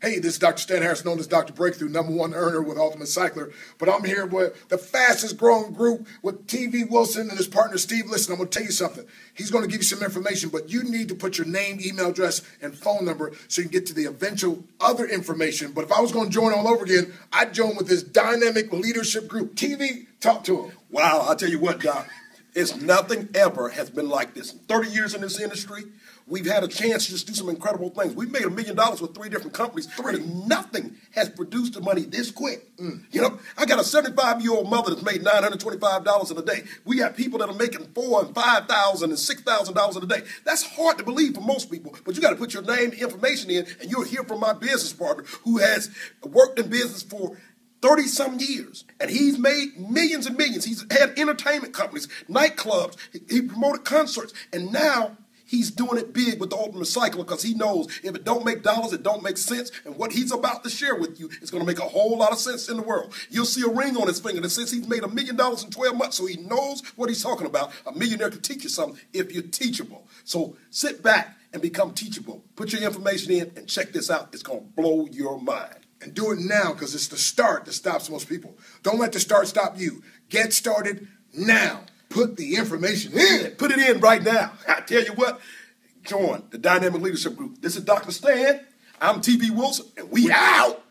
Hey, this is Dr. Stan Harris, known as Dr. Breakthrough, #1 earner with Ultimate Cycler. But I'm here with the fastest growing group with TV Wilson and his partner Steve. Listen, I'm going to tell you something. He's going to give you some information, but you need to put your name, email address, and phone number so you can get to the eventual other information. But if I was going to join all over again, I'd join with this dynamic leadership group. TV, talk to him. Wow, I'll tell you what, Doc. It's nothing ever has been like this. In 30 years in this industry, we've had a chance to just do some incredible things. We've made $1 million with 3 different companies. Nothing has produced the money this quick. You know, I got a 75-year-old mother that's made $925 in a day. We got people that are making $4,000 and $5,000 and $6,000 in a day. That's hard to believe for most people, but you got to put your name, information in, and you'll hear from my business partner who has worked in business for 30-some years, and he's made millions and millions. He's had entertainment companies, nightclubs, he promoted concerts, and now he's doing it big with the Ultimate Cycler because he knows if it don't make dollars, it don't make sense, and what he's about to share with you is going to make a whole lot of sense in the world. You'll see a ring on his finger that says he's made $1 million in 12 months, so he knows what he's talking about. A millionaire can teach you something if you're teachable. So sit back and become teachable. Put your information in and check this out. It's going to blow your mind. And do it now because it's the start that stops most people. Don't let the start stop you. Get started now. Put the information in. Put it in right now. I tell you what, join the Dynamic Leadership Group. This is Dr. Stan. I'm TV Wilson, and we out.